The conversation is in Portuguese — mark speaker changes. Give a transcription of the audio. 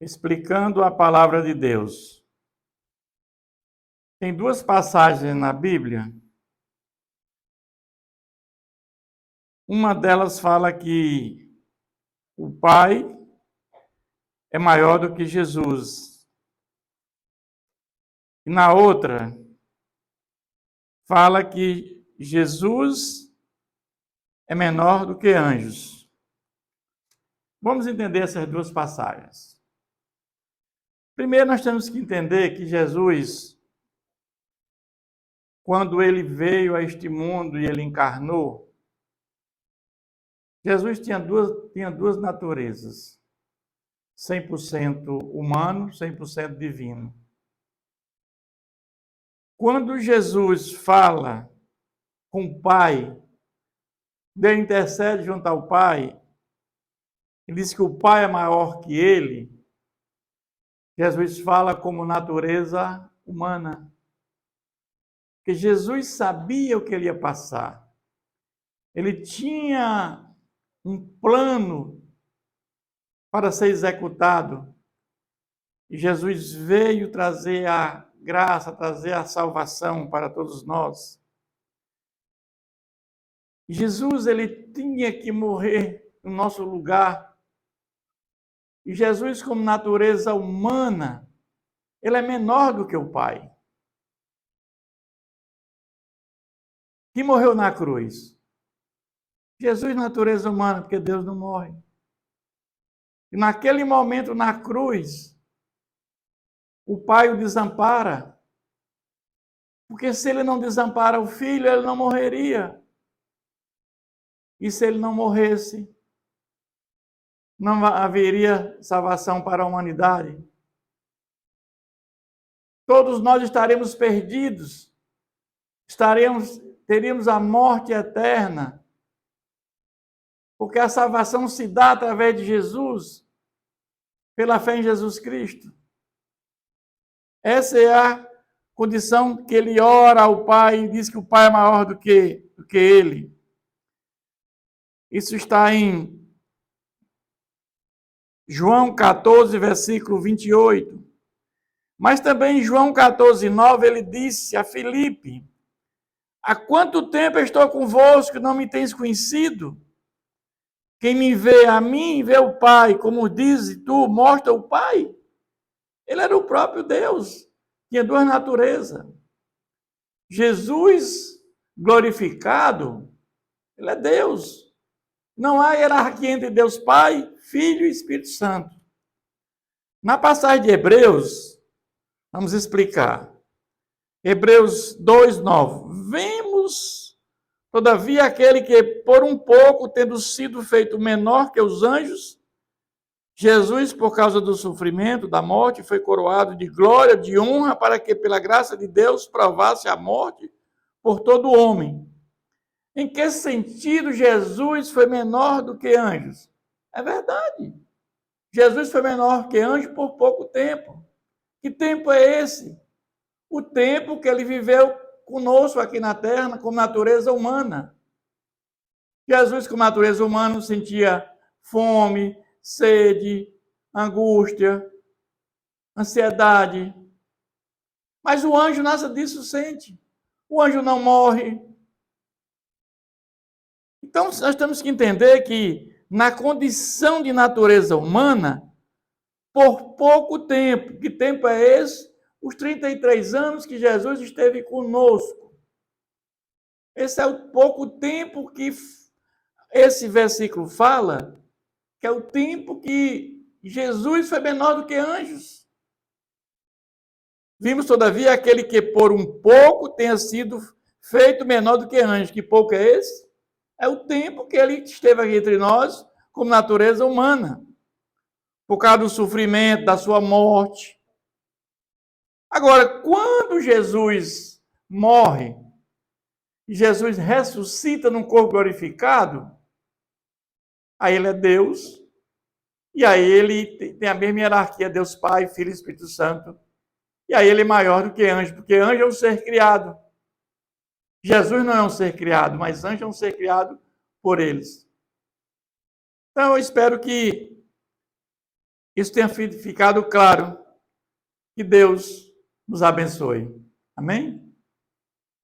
Speaker 1: explicando a palavra de Deus. Tem duas passagens na Bíblia. Uma delas fala que o Pai é maior do que Jesus. E na outra, fala que Jesus é menor do que anjos. Vamos entender essas duas passagens. Primeiro, nós temos que entender que Jesus, quando ele veio a este mundo e ele encarnou, Jesus tinha duas naturezas, 100% humano, 100% divino. Quando Jesus fala com o Pai, ele intercede junto ao Pai, ele diz que o Pai é maior que ele, Jesus fala como natureza humana. Porque Jesus sabia o que ele ia passar. Ele tinha um plano para ser executado. E Jesus veio trazer a graça, trazer a salvação para todos nós. Jesus, ele tinha que morrer no nosso lugar. E Jesus, como natureza humana, ele é menor do que o Pai. Que morreu na cruz? Jesus, natureza humana, porque Deus não morre. E naquele momento, na cruz, o Pai o desampara. Porque se ele não desampara o Filho, ele não morreria. E se ele não morresse, não haveria salvação para a humanidade. Todos nós estaremos perdidos. Teríamos a morte eterna. Porque a salvação se dá através de Jesus, pela fé em Jesus Cristo. Essa é a condição que ele ora ao Pai e diz que o Pai é maior do que ele. Isso está em João 14, versículo 28. Mas também em João 14, 9, ele disse a Filipe: há quanto tempo estou convosco, não me tens conhecido? Quem me vê a mim, vê o Pai. Como diz tu, mostra o Pai. Ele era o próprio Deus. Tinha duas naturezas. Jesus glorificado, ele é Deus. Não há hierarquia entre Deus Pai, Filho e Espírito Santo. Na passagem de Hebreus, vamos explicar. Hebreus 2:9. Vemos, todavia, aquele que por um pouco, tendo sido feito menor que os anjos, Jesus, por causa do sofrimento, da morte, foi coroado de glória, de honra, para que, pela graça de Deus, provasse a morte por todo homem. Em que sentido Jesus foi menor do que anjos? É verdade. Jesus foi menor que anjo por pouco tempo. Que tempo é esse? O tempo que ele viveu conosco aqui na terra, com natureza humana. Jesus, com natureza humana, sentia fome, sede, angústia, ansiedade. Mas o anjo nada disso sente. O anjo não morre. Então, nós temos que entender que, na condição de natureza humana, por pouco tempo, que tempo é esse? Os 33 anos que Jesus esteve conosco. Esse é o pouco tempo que esse versículo fala, que é o tempo que Jesus foi menor do que anjos. Vimos, todavia, aquele que por um pouco tenha sido feito menor do que anjos. Que pouco é esse? É o tempo que ele esteve aqui entre nós, como natureza humana. Por causa do sofrimento, da sua morte. Agora, quando Jesus morre, Jesus ressuscita num corpo glorificado, aí ele é Deus, e aí ele tem a mesma hierarquia, Deus Pai, Filho e Espírito Santo, e aí ele é maior do que anjo, porque anjo é um ser criado. Jesus não é um ser criado, mas anjo é um ser criado por eles. Então eu espero que isso tenha ficado claro. Que Deus nos abençoe. Amém?